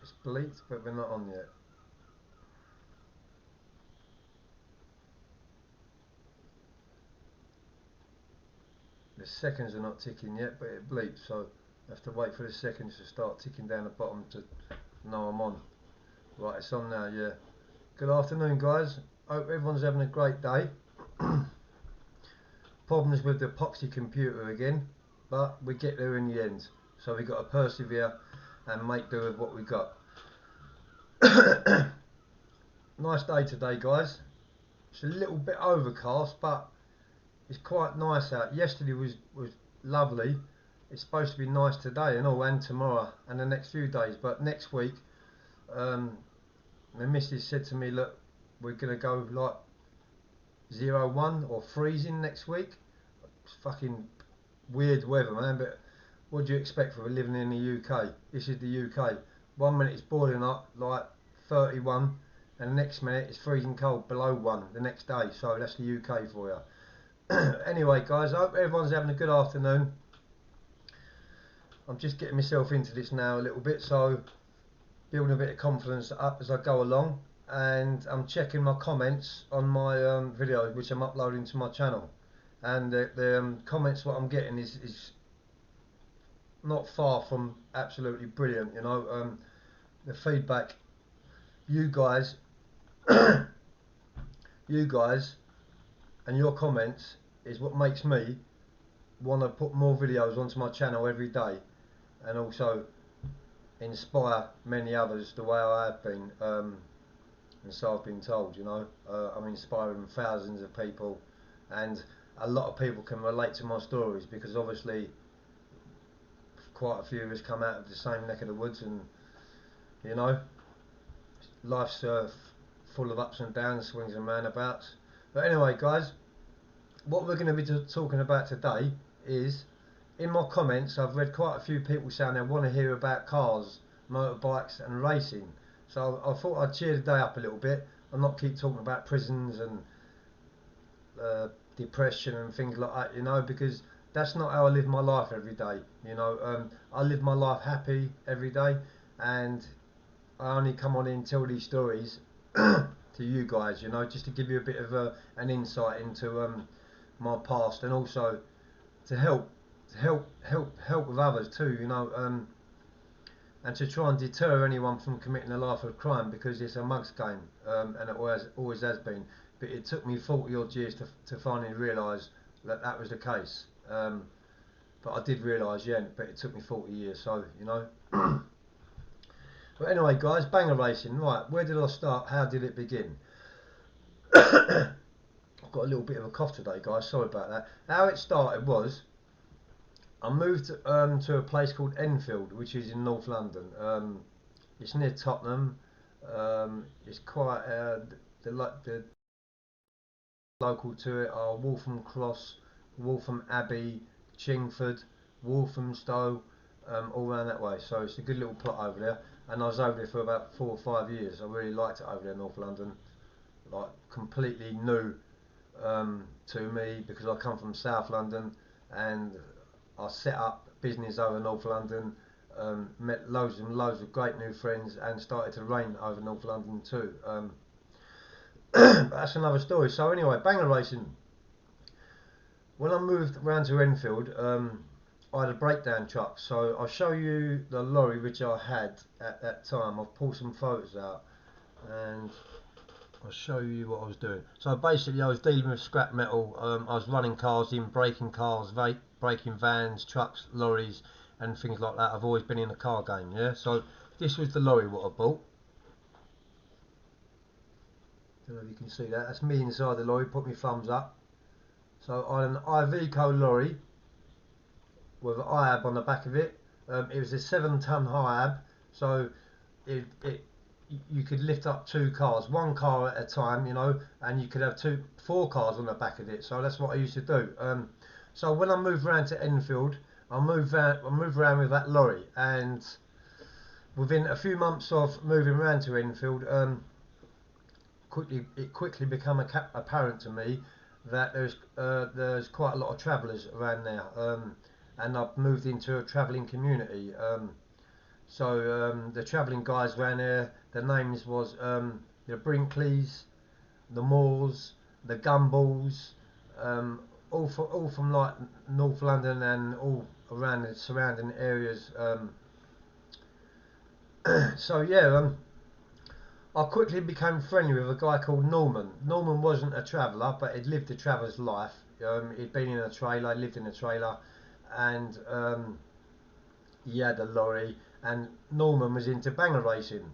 It's bleaked, but we're not on yet. The seconds are not ticking yet, but it bleeps, so I have to wait for the seconds to start ticking down the bottom to know I'm on. Right, it's on now, yeah. Good afternoon, guys. Hope everyone's having a great day. Problems with the epoxy computer again, but we get there in the end. So we've got to persevere and make do with what we got. Nice day today, guys. It's a little bit overcast, but it's quite nice out. Yesterday was lovely. It's supposed to be nice today and all, and tomorrow and the next few days. But next week, my missus said to me, look, we're going to go like 0-1 or freezing next week. It's fucking weird weather, man, but what do you expect from living in the UK? This is the UK. 1 minute it's boiling up like 31 and the next minute it's freezing cold below 1 the next day. So that's the UK for you. Anyway, guys, I hope everyone's having a good afternoon. I'm just getting myself into this now a little bit, so building a bit of confidence up as I go along, and I'm checking my comments on my videos which I'm uploading to my channel, and the comments what I'm getting is not far from absolutely brilliant, you know. The feedback, you guys you guys and your comments is what makes me want to put more videos onto my channel every day, and also inspire many others the way I have been, and so I've been told, you know. I'm inspiring thousands of people, and a lot of people can relate to my stories because obviously quite a few of us come out of the same neck of the woods, and you know, life's full of ups and downs, swings and roundabouts. But anyway, guys, what we're going to be talking about today is, in my comments I've read quite a few people saying they want to hear about cars, motorbikes and racing, so I thought I'd cheer the day up a little bit and not keep talking about prisons and depression and things like that, you know, because that's not how I live my life every day, you know. I live my life happy every day, and I only come on and tell these stories to you guys, you know, just to give you a bit of an insight into my past, and also to help with others too, you know, and to try and deter anyone from committing a life of crime, because it's a mug's game, and it always has been. But it took me 40 odd years to finally realise that that was the case. But I did realise, yeah, but it took me 40 years, so, you know. But anyway, guys, banger racing. Right, where did I start? How did it begin? I've got a little bit of a cough today, guys. Sorry about that. How it started was, I moved to a place called Enfield, which is in North London. It's near Tottenham. It's quite the local to it are Waltham Waltham Abbey, Chingford, Walthamstow, all around that way. So it's a good little plot over there. And I was over there for about 4 or 5 years. I really liked it over there in North London. Like completely new to me, because I come from South London, and I set up business over North London, met loads and loads of great new friends, and started to reign over North London too. But that's another story. So anyway, banger racing. When I moved around to Enfield, I had a breakdown truck. So I'll show you the lorry which I had at that time. I've pulled some photos out, and I'll show you what I was doing. So basically I was dealing with scrap metal. I was running cars in, breaking cars, breaking vans, trucks, lorries and things like that. I've always been in the car game, yeah. So this was the lorry what I bought. Don't know if you can see that. That's me inside the lorry. Put my thumbs up. So I had an Iveco lorry with an IAB on the back of it. It was a 7-ton IAB, so you could lift up 2 cars, 1 car at a time, you know, and you could have 4 cars on the back of it. So that's what I used to do. So when I moved around to Enfield, I moved around with that lorry, and within a few months of moving around to Enfield, it quickly became apparent to me that there's quite a lot of travellers around there, and I've moved into a travelling community. So the travelling guys ran there. The names was the Brinkleys, the Moors, the Gumballs, um, all from like North London and all around the surrounding areas. So yeah, I quickly became friendly with a guy called Norman. Norman wasn't a traveller, but he'd lived a traveller's life. He'd been in a trailer, lived in a trailer, and he had a lorry. And Norman was into banger racing.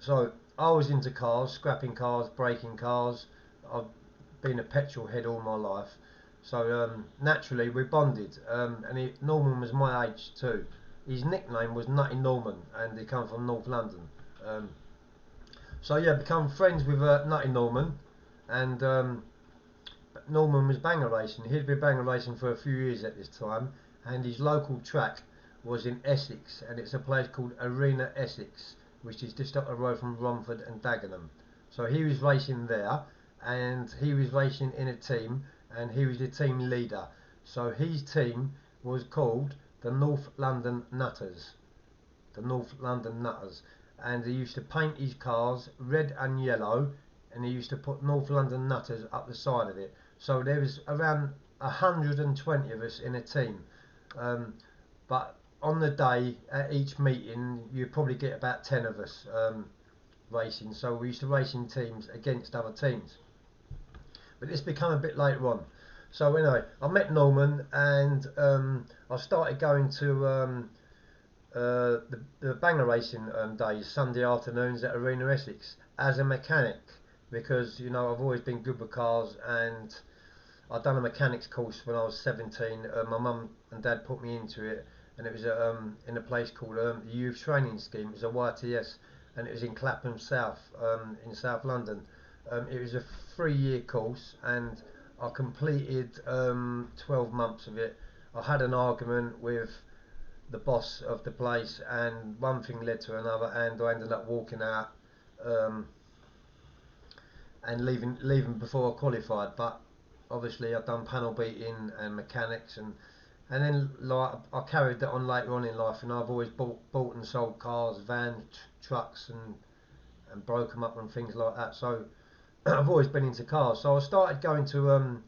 So I was into cars, scrapping cars, breaking cars. I've been a petrol head all my life. So naturally we bonded. Norman was my age too. His nickname was Nutty Norman, and he come from North London. Um, so yeah, become friends with Nutty Norman, and Norman was banger racing. He'd been banger racing for a few years at this time, and his local track was in Essex, and it's a place called Arena Essex, which is just up the road from Romford and Dagenham. So he was racing there, and he was racing in a team, and he was the team leader. So his team was called the North London Nutters. The North London Nutters. And he used to paint his cars red and yellow, and he used to put North London Nutters up the side of it. So there was around 120 of us in a team. But on the day at each meeting, you'd probably get about 10 of us racing. So we used to race in teams against other teams. But this became a bit later on. So anyway, I met Norman, and I started going to the banger racing days, Sunday afternoons at Arena Essex as a mechanic, because you know I've always been good with cars, and I'd done a mechanics course when I was 17. My mum and dad put me into it, and it was in a place called the Youth Training Scheme. It was a YTS, and it was in Clapham South, in South London. It was a 3-year course, and I completed 12 months of it. I had an argument with the boss of the place, and one thing led to another, and I ended up walking out um, and leaving before I qualified. But obviously I've done panel beating and mechanics, and then like I carried that on later on in life, and I've always bought and sold cars, vans, trucks, and broke them up and things like that. So I've always been into cars. So I started going to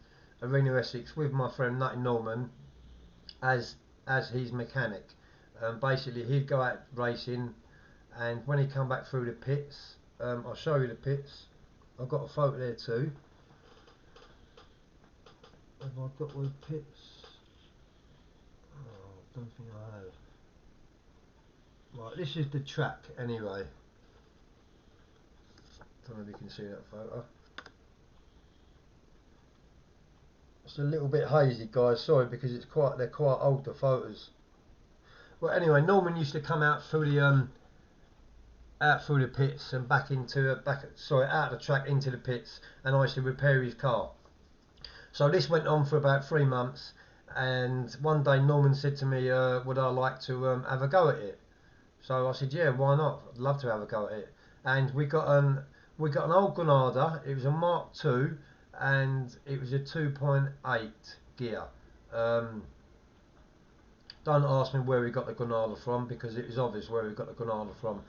Arena Essex with my friend Nutty Norman as his mechanic. Basically, he'd go out racing, and when he come back through the pits, I'll show you the pits. I've got a photo there too. Have I got all the pits? Oh, I don't think I have. Right, this is the track anyway. Don't know if you can see that photo. It's a little bit hazy, guys. Sorry, because they're quite old, the photos. Well, anyway, Norman used to come out through the pits and out of the track into the pits, and I used to repair his car. So this went on for about 3 months, and one day Norman said to me, would I like to have a go at it? So I said, yeah, why not? I'd love to have a go at it. And we got an old Granada. It was a Mark II, and it was a 2.8 gear. Don't ask me where we got the Granada from, because it was obvious where we got the Granada from.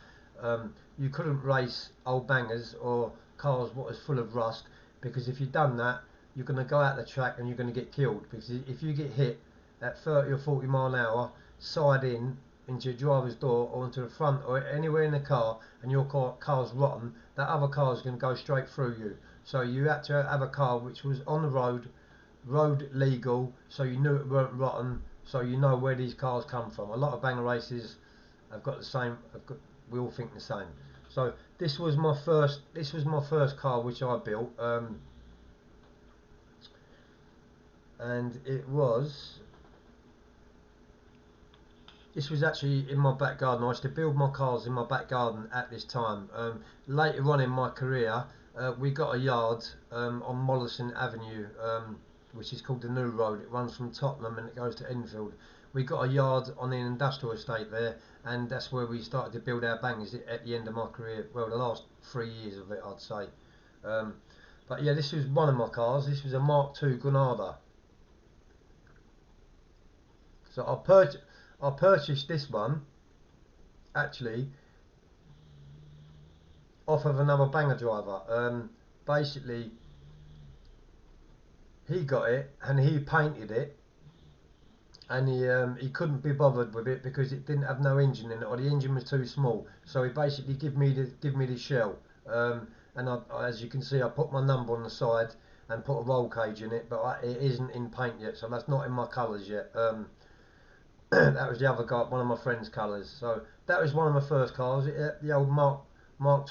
You couldn't race old bangers or cars what was full of rust, because if you've done that, you're going to go out the track and you're going to get killed. Because if you get hit at 30 or 40 mile an hour, side in into your driver's door or into the front or anywhere in the car, and your car's rotten, that other car is going to go straight through you. So you had to have a car which was on the road legal, so you knew it weren't rotten, so you know where these cars come from. A lot of banger races have got the same. We all think the same. So this was my first car which I built, and this was actually in my back garden. I used to build my cars in my back garden at this time. Later on in my career, we got a yard on Mollison Avenue, which is called the New Road. It runs from Tottenham and it goes to Enfield. We got a yard on an industrial estate there, and that's where we started to build our bangers at the end of my career. Well, the last 3 years of it, I'd say. But yeah, this was one of my cars. This was a Mark II Granada. So I purchased this one actually off of another banger driver. Basically, he got it and he painted it, and he couldn't be bothered with it because it didn't have no engine in it, or the engine was too small. So he basically give me the shell, and as you can see, I put my number on the side and put a roll cage in it, but it isn't in paint yet, so that's not in my colours yet. That was the other guy, one of my friend's colours. So that was one of my first cars, the old Mark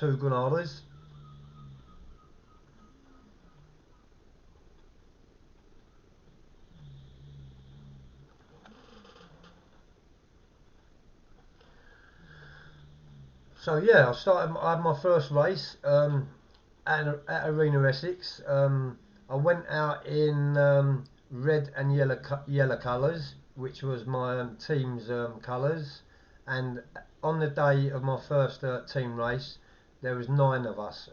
II Granadas. So yeah, I had my first race at Arena Essex. I went out in red and yellow colours, which was my team's colours. And on the day of my first team race, there was 9 of us,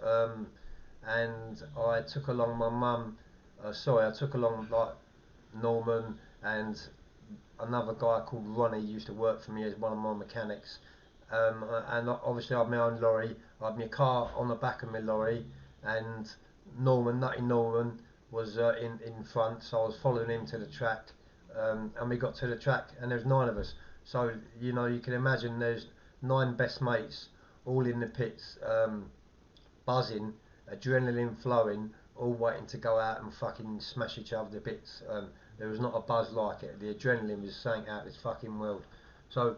and I took along my mum. I took along like Norman and another guy called Ronnie used to work for me as one of my mechanics. And obviously I had my own lorry. I had my car on the back of my lorry, and Nutty Norman, was in front, so I was following him to the track. And we got to the track, and there's 9 of us. So you can imagine there's 9 best mates all in the pits, buzzing, adrenaline flowing, all waiting to go out and fucking smash each other to bits. There was not a buzz like it. The adrenaline was something out of this fucking world. So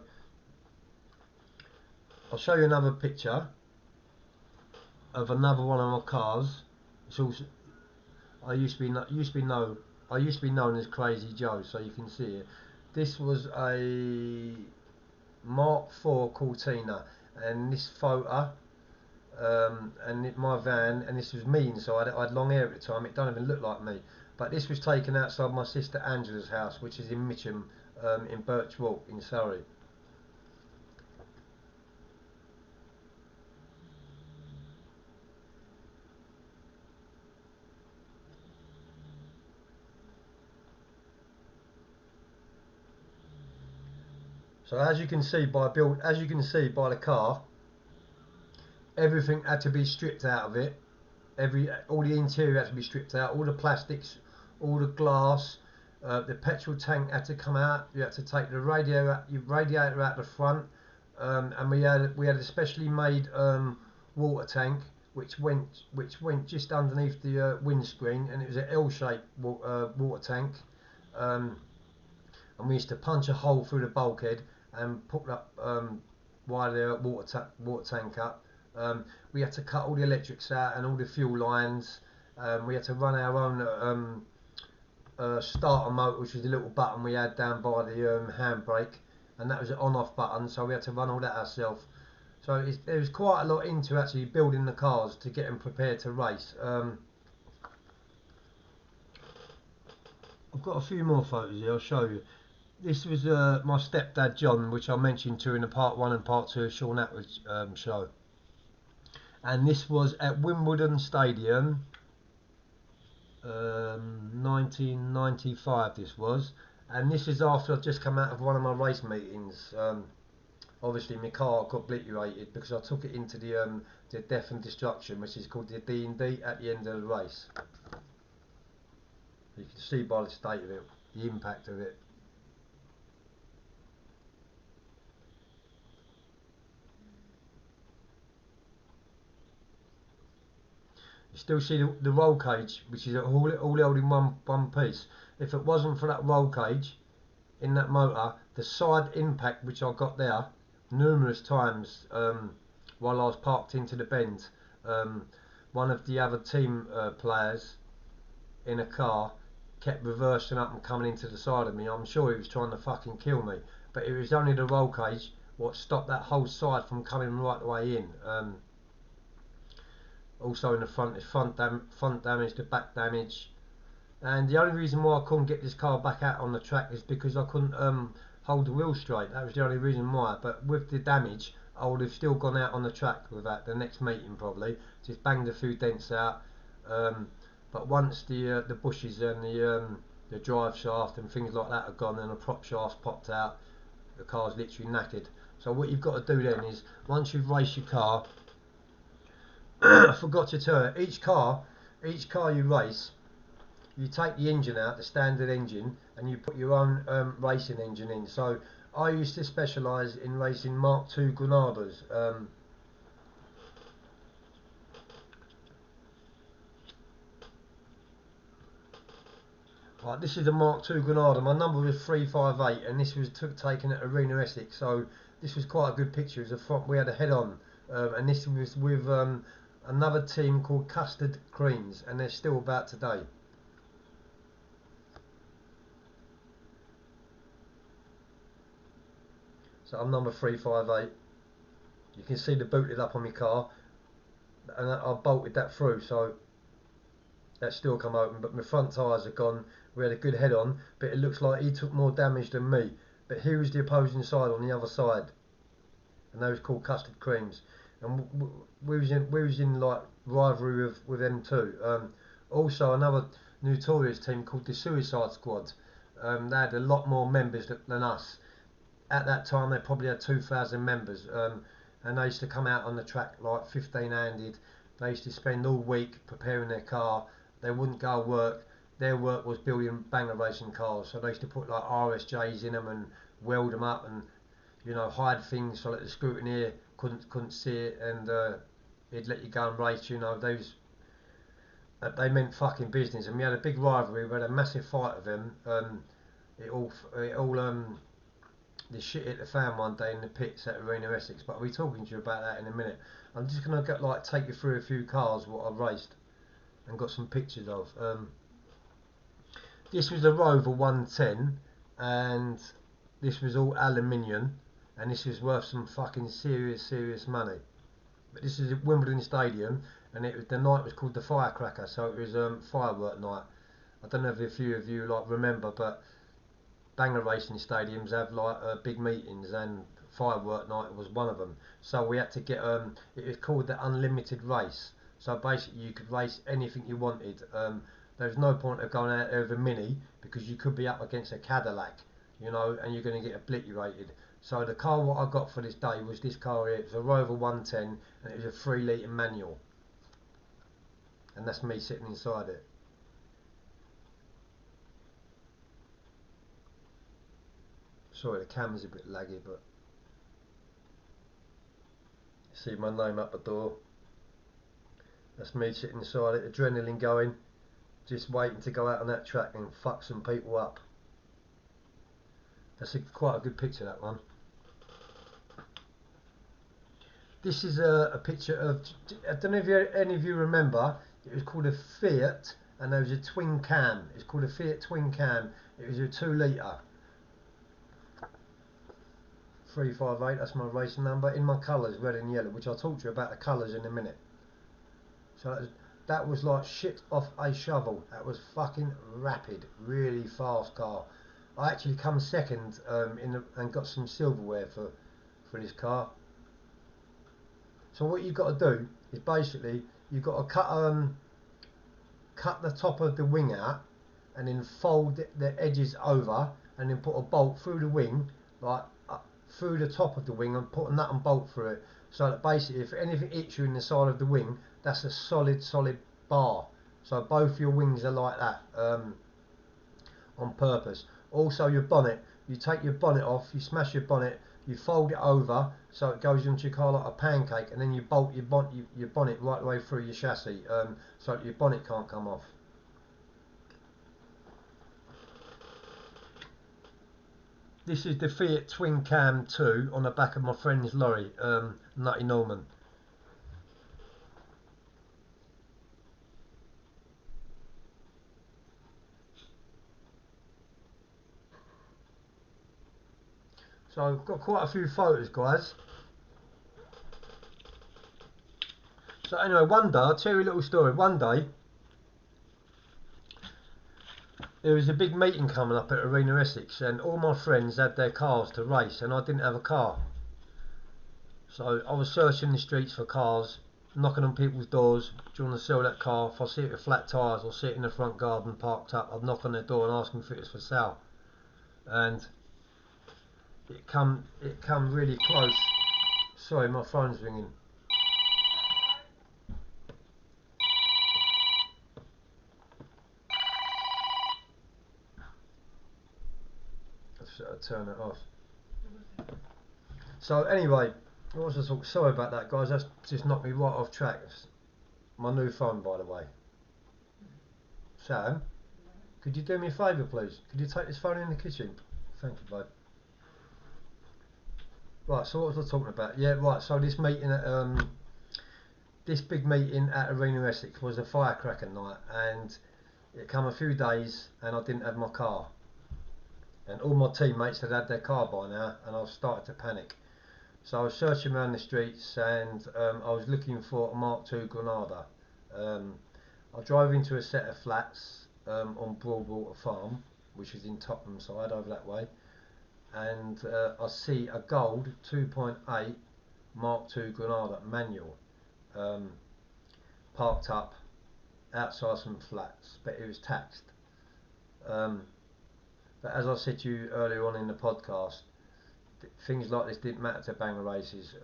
I'll show you another picture of another one of my cars. It's also, I used to be known as Crazy Joe, so you can see it. This was a Mark IV Cortina, and this photo, my van, and this was me inside. I had long hair at the time. It don't even look like me. But this was taken outside my sister Angela's house, which is in Mitcham, in Birch Walk in Surrey. So as you can see by the car, everything had to be stripped out of it. All the interior had to be stripped out, all the plastics, all the glass. The petrol tank had to come out. You had to take the radiator out the front, and we had a specially made water tank which went just underneath the windscreen, and it was an L-shaped water tank. And we used to punch a hole through the bulkhead and put up wire the water tank up. We had to cut all the electrics out and all the fuel lines. We had to run our own starter motor, which was the little button we had down by the handbrake, and that was an on-off button, so we had to run all that ourselves. So there was quite a lot into actually building the cars to get them prepared to race. I've got a few more photos here, I'll show you. This was my stepdad John, which I mentioned to in the part 1 and part 2 of Sean Atwood's show. And this was at Wimbledon Stadium, 1995 this was. And this is after I've just come out of one of my race meetings. Obviously my car got obliterated because I took it into the Death and Destruction, which is called the D&D, at the end of the race. You can see by the state of it, the impact of it. You still see the roll cage, which is all held in one piece. If it wasn't for that roll cage in that motor, the side impact which I got there numerous times while I was parked into the bend, one of the other team players in a car kept reversing up and coming into the side of me. I'm sure he was trying to fucking kill me, but it was only the roll cage what stopped that whole side from coming right the way in. Also in the front, there's front damage, the back damage, and the only reason why I couldn't get this car back out on the track is because I couldn't hold the wheel straight. That was the only reason why. But with the damage, I would have still gone out on the track with that the next meeting probably. Just banged a few dents out. But once the bushes and the drive shaft and things like that are gone and the prop shaft popped out, the car's literally knackered. So what you've got to do then is, once you've raced your car, I forgot to tell you, each car you race, you take the engine out, the standard engine, and you put your own racing engine in. So I used to specialise in racing Mark II Granadas. Right, this is a Mark II Granada. My number was 358, and this was taken at Arena Essex. So this was quite a good picture. It was a front. We had a head-on, and this was with another team called Custard Creams, and they're still about today. So I'm number 358. You can see the boot lid up on my car, and I bolted that through, so that's still come open. But my front tyres are gone. We had a good head on, but it looks like he took more damage than me. But he was the opposing side on the other side, and they was called Custard Creams. And we was in like rivalry with them too. Also another notorious team called the Suicide Squad. They had a lot more members than us. At that time, they probably had 2,000 members, and they used to come out on the track like 15-handed. They used to spend all week preparing their car. They wouldn't go work. Their work was building banger racing cars. So they used to put like RSJs in them and weld them up, and hide things so that the scrutineer couldn't see it, and he'd let you go and race. They meant fucking business, and we had a big rivalry. We had a massive fight with them. The shit hit the fan one day in the pits at Arena Essex, but I'll be talking to you about that in a minute. I'm just gonna take you through a few cars what I've raced and got some pictures of. This was a Rover 110, and this was all aluminium, and this was worth some fucking serious money. But this is at Wimbledon Stadium, and the night was called the Firecracker, so it was firework night. I don't know if a few of you remember, but banger racing stadiums have big meetings, and firework night was one of them. So we had to get it was called the unlimited race. So basically you could race anything you wanted. There's no point of going out there with a Mini, because you could be up against a Cadillac, and you're going to get obliterated. So the car what I got for this day was this car here. It was a Rover 110, and it was a 3-litre manual, and that's me sitting inside it. Sorry, the camera's a bit laggy, but see my name up the door. That's me sitting inside it, adrenaline going, just waiting to go out on that track and fuck some people up. That's quite a good picture, that one. This is a picture of, I don't know if any of you remember, it was called a Fiat, and there was a twin cam. It's called a Fiat twin cam. It was a 2-litre. 358, that's my racing number, in my colours, red and yellow, which I'll talk to you about the colours in a minute. So that was like shit off a shovel. That was fucking rapid, really fast car. I actually come second and got some silverware for this car. So what you've got to do is basically you've got to cut the top of the wing out, and then fold the edges over, and then put a bolt through the wing, through the top of the wing, and put a nut and bolt through it, so that basically if anything hits you in the side of the wing, that's a solid bar. So both your wings are like that, on purpose. Also your bonnet, you take your bonnet off, you smash your bonnet, you fold it over so it goes into your car like a pancake, and then you bolt your bonnet right the way through your chassis, so that your bonnet can't come off. This is the Fiat Twin Cam 2 on the back of my friend's lorry, Nutty Norman. So I've got quite a few photos, guys. So anyway, one day, I'll tell you a little story. One day, there was a big meeting coming up at Arena Essex, and all my friends had their cars to race, and I didn't have a car. So I was searching the streets for cars, knocking on people's doors. Do you want to sell that car? If I see it with flat tyres or see it in the front garden parked up, I'd knock on their door and ask them if it was for sale. And it come really close. Sorry, my phone's ringing. I'll turn it off. So anyway, what was I talking? Sorry about that, guys. That's just knocked me right off track. It's my new phone, by the way. Sam, could you do me a favour, please? Could you take this phone in the kitchen? Thank you, bud. Right, so what was I talking about? Yeah, right. So this meeting at this big meeting at Arena Essex was a firecracker night, and it come a few days, and I didn't have my car, and all my teammates had had their car by now, and I was starting to panic. So I was searching around the streets, and I was looking for a Mark II Granada. I drove into a set of flats on Broadwater Farm, which is in Tottenham side over that way, and I see a gold 2.8 Mark II Granada manual parked up outside some flats, but it was taxed. Um, but as I said to you earlier on in the podcast, things like this didn't matter to banger races.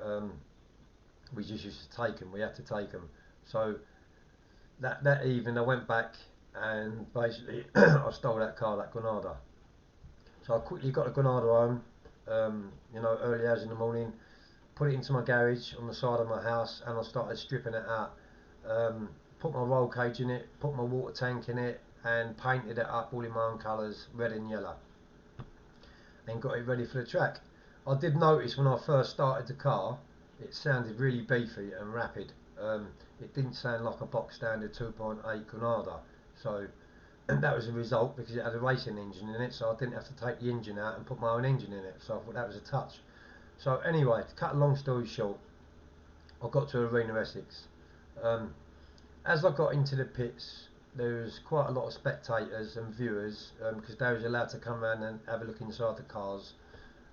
We just used to take them. We had to take them. So that evening, I went back and basically I stole that car, that Granada. So I quickly got the Granada home. Early hours in the morning. Put it into my garage on the side of my house, and I started stripping it out. Put my roll cage in it, put my water tank in it, and painted it up all in my own colours, red and yellow, and got it ready for the track. I did notice when I first started the car, it sounded really beefy and rapid. It didn't sound like a box standard 2.8 Granada, so and that was a result because it had a racing engine in it, so I didn't have to take the engine out and put my own engine in it, so I thought that was a touch. So anyway, to cut a long story short, I got to Arena Essex. As I got into the pits, there was quite a lot of spectators and viewers because they was allowed to come around and have a look inside the cars.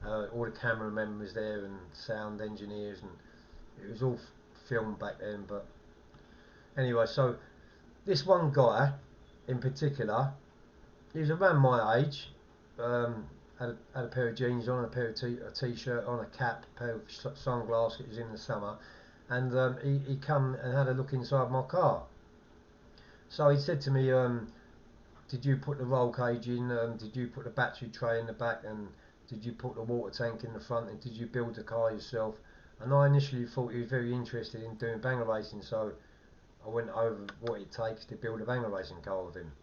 All the cameramen was there and sound engineers, and it was all filmed back then. But anyway, so this one guy in particular, he was around my age. Had a pair of jeans on, a t-shirt on, a cap, a pair of sunglasses. It was in the summer, and he come and had a look inside my car. So he said to me, "Did you put the roll cage in? Did you put the battery tray in the back? And did you put the water tank in the front? And did you build the car yourself?" And I initially thought he was very interested in doing banger racing, so I went over what it takes to build a banger racing car with him,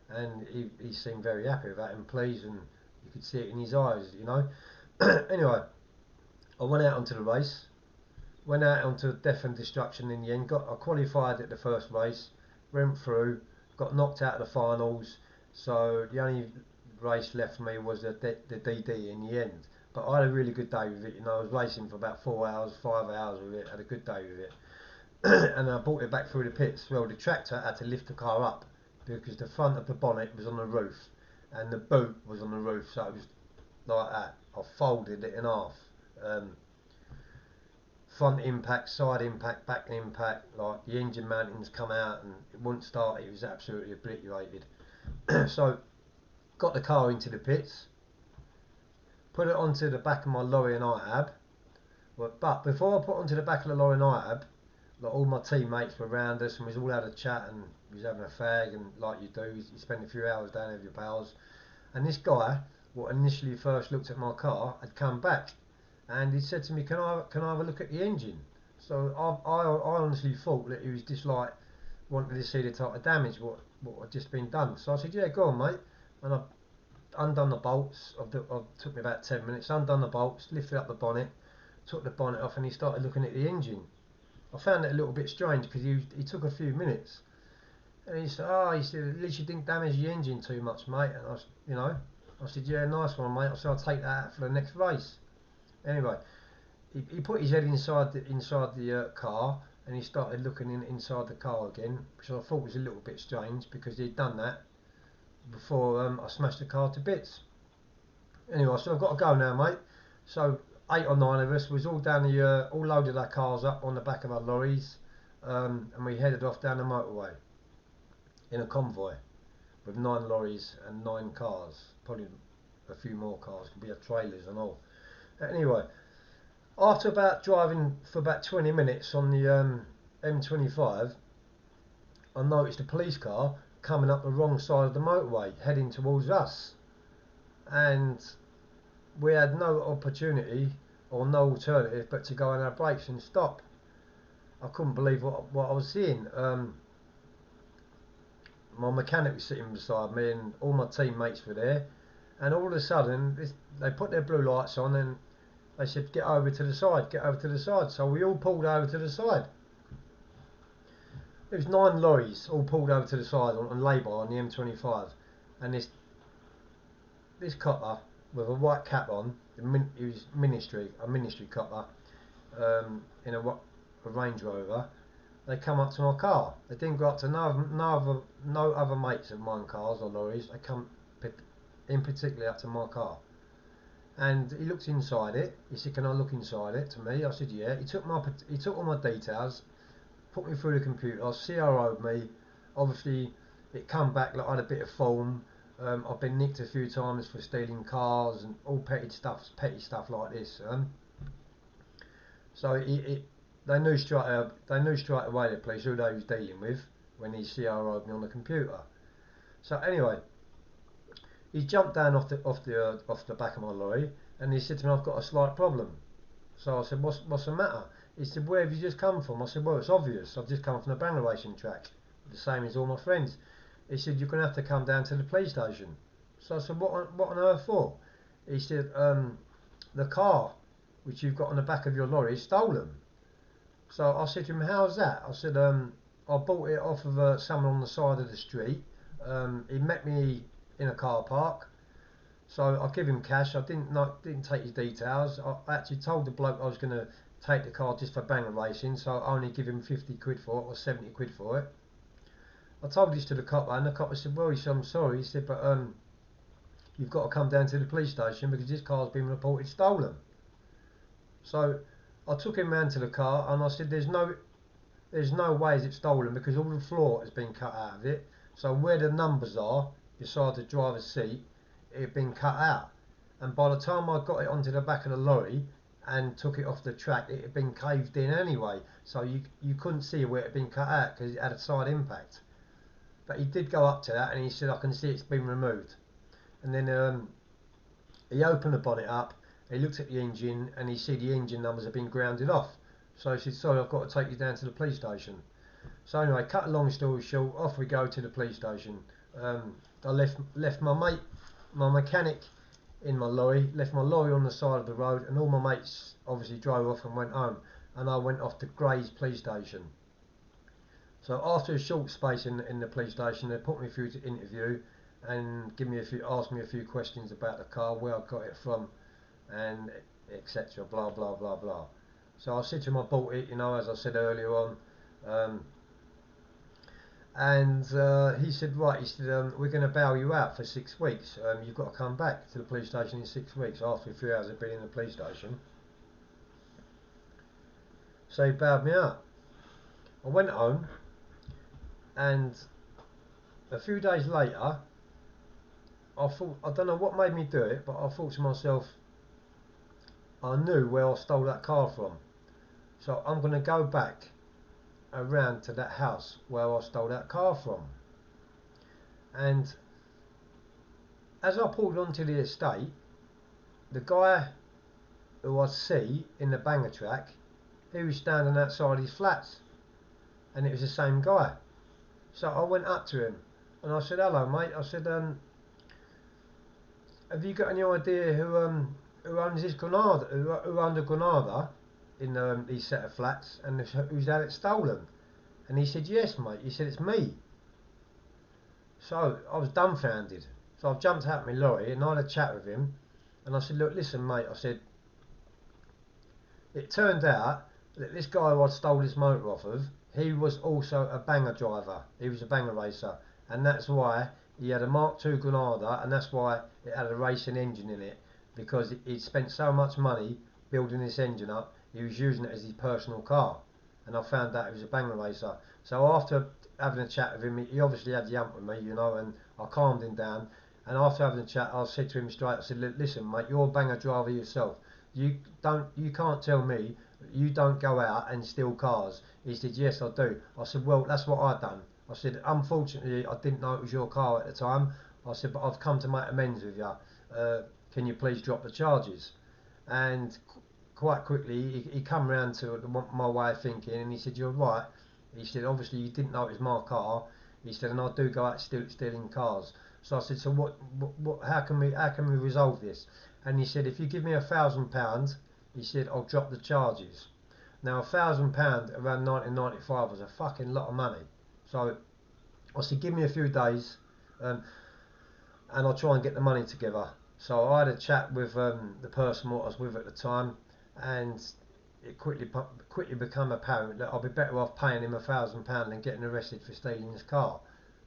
and he seemed very happy with that and pleased, and you could see it in his eyes, Anyway, I went out onto the race, went out onto death and destruction in the end. I qualified at the first race, went through, got knocked out of the finals, so the only race left for me was the DD in the end. But I had a really good day with it. I was racing for about 4 hours, 5 hours with it, had a good day with it. And I brought it back through the pits. Well, the tractor had to lift the car up because the front of the bonnet was on the roof and the boot was on the roof, so it was like that. I folded it in half. Front impact, side impact, back impact, like the engine mountings come out and it wouldn't start. It was absolutely obliterated. So got the car into the pits, put it onto the back of my lorry and IAB. But before I put onto the back of the lorry and IAB, like all my teammates were around us and we all had a chat and we was having a fag, and like you do, you spend a few hours down with your pals. And this guy, what initially first looked at my car, had come back and he said to me, can I have a look at the engine? So I honestly thought that he was just like wanting to see the type of damage what had just been done. So I said, yeah, go on, mate. And I undone the bolts. Took me about 10 minutes. Undone the bolts, lifted up the bonnet, took the bonnet off, and he started looking at the engine. I found it a little bit strange because he took a few minutes, and he said, "Oh, he said at least you didn't damage the engine too much, mate." And I said, "Yeah, nice one, mate." I said, "I'll take that out for the next race." Anyway, he put his head inside the car, and he started looking inside the car again, which I thought was a little bit strange because he'd done that before I smashed the car to bits. Anyway, so I've got to go now, mate. So 8 or 9 of us was all down all loaded our cars up on the back of our lorries, and we headed off down the motorway in a convoy with 9 lorries and 9 cars, probably a few more cars, we had trailers and all. Anyway, after about driving for about 20 minutes on the M25, I noticed a police car coming up the wrong side of the motorway, heading towards us. And we had no opportunity or no alternative but to go on our brakes and stop. I couldn't believe what I was seeing. My mechanic was sitting beside me and all my teammates were there, and all of a sudden they put their blue lights on and they said, get over to the side, get over to the side. So we all pulled over to the side. There was 9 lorries all pulled over to the side on labour on the M25, and this copper with a white cap on, he was a ministry copper, in a Range Rover. They come up to my car. They didn't go up to no other mates of mine cars or lorries. They come in particular up to my car. And he looked inside it. He said, "Can I look inside it?" to me. I said, "Yeah." He took all my details, put me through the computer, CRO'd me. Obviously, it come back like I had a bit of form. I've been nicked a few times for stealing cars and all petty stuff like this. So they knew straight away, the police, who they was dealing with when he CRO'd me on the computer. So anyway, he jumped down off the back of my lorry and he said to me, "I've got a slight problem." So I said, "What's the matter?" He said, "Where have you just come from?" I said, "Well, it's obvious. I've just come from the banger racing track, the same as all my friends." He said, "You're going to have to come down to the police station." So I said, what on earth for?" He said, "The car which you've got on the back of your lorry is stolen." So I said to him, "How's that?" I said, "I bought it off of someone on the side of the street. He met me in a car park. So I give him cash. I didn't take his details. I actually told the bloke I was going to take the car just for banger racing, so I only give him 50 quid for it or 70 quid for it." I told this to the copper, and the copper said, "Well," he said, "I'm sorry." He said, "But you've got to come down to the police station because this car's been reported stolen." So I took him round to the car and I said, there's no way it's stolen because all the floor has been cut out of it. So where the numbers are beside the driver's seat, it had been cut out. And by the time I got it onto the back of the lorry and took it off the track, it had been caved in anyway. So you couldn't see where it had been cut out because it had a side impact. But he did go up to that and he said, "I can see it's been removed." And then he opened the bonnet up, he looked at the engine and he said the engine numbers have been grounded off. So he said, "Sorry, I've got to take you down to the police station." So anyway, cut a long story short, off we go to the police station. I left my mate, my mechanic, in my lorry, left my lorry on the side of the road, and all my mates obviously drove off and went home, and I went off to Grays police station. So after a short space in the police station, they put me through to interview and asked me a few questions about the car, where I got it from, and etc. Blah blah blah blah. So I said to him I bought it, as I said earlier on, and he said, "Right," he said, "we're going to bail you out for 6 weeks. You've got to come back to the police station in 6 weeks." After a few hours of being in the police station, so he bailed me out. I went home, and a few days later, I thought, I don't know what made me do it, but I thought to myself, I knew where I stole that car from, so I'm going to go back around to that house where I stole that car from. And as I pulled onto the estate, the guy who I see in the banger track, he was standing outside his flats, and it was the same guy. So I went up to him and I said, "Hello, mate." I said, "Have you got any idea who owns this Granada, who owned a Granada in these set of flats, and who's had it stolen?" And he said, "Yes, mate." He said, "It's me." So I was dumbfounded. So I jumped out of my lorry and I had a chat with him, and I said, "Look, listen, mate," I said, "it turned out that this guy who I stole this motor off of, he was also a banger driver. He was a banger racer, and that's why he had a Mark II Granada, and that's why it had a racing engine in it, because he'd spent so much money building this engine up, he was using it as his personal car." And I found out he was a banger racer. So after having a chat with him, he obviously had the hump with me, and I calmed him down. And after having a chat, I said to him straight, I said, "Listen, mate, you're a banger driver yourself. You can't tell me you don't go out and steal cars. He said, yes, I do. I said, well, that's what I done. I said, unfortunately, I didn't know it was your car at the time. I said, but I've come to make amends with you. Can you please drop the charges? And quite quickly, he come round to my way of thinking, and he said, you're right. He said, obviously, you didn't know it was my car. He said, and I do go out stealing cars. So I said, so how can we resolve this? And he said, if you give me £1,000, he said, I'll drop the charges. Now, £1,000 around 1995 was a fucking lot of money. So I said, give me a few days, and I'll try and get the money together. So I had a chat with the person what I was with at the time, and it quickly became apparent that I'd be better off paying him £1,000 than getting arrested for stealing his car.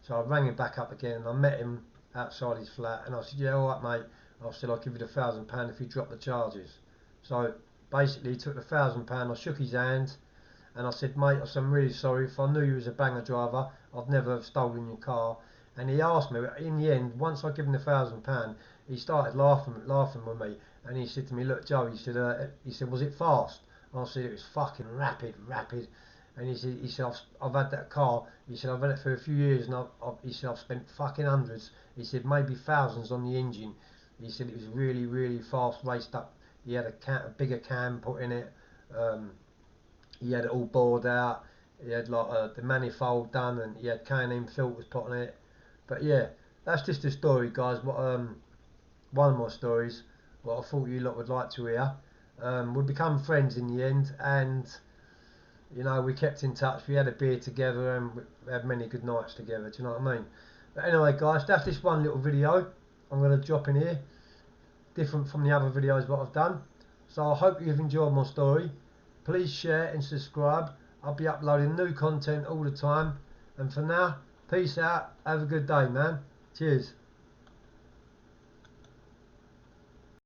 So I rang him back up again, and I met him outside his flat, and I said, yeah, all right, mate. I said, I'll give you the £1,000 if you drop the charges. So basically, he took the £1,000. I shook his hand, and I said, mate, I said, I'm really sorry. If I knew you was a banger driver, I'd never have stolen your car. And he asked me, in the end, once I give him the £1,000, he started laughing with me, and he said to me, look, Joe, he said, was it fast? And I said, it was fucking rapid. And he said, I've had that car. He said, I've had it for a few years, and he said, I've spent fucking hundreds. He said, maybe thousands on the engine. He said it was really, really fast, raced up. He had a bigger cam put in it. He had it all bored out. He had like the manifold done, and he had K&M filters put on it. But yeah, that's just a story, guys. What one of my stories, what I thought you lot would like to hear. We become friends in the end, and you know, we kept in touch. We had a beer together, and we had many good nights together. Do you know what I mean? But anyway, guys, that's this one little video I'm going to drop in here, different from the other videos what I've done. So I hope you've enjoyed my story. Please share and subscribe. I'll be uploading new content all the time. And for now, peace out. Have a good day, man. Cheers.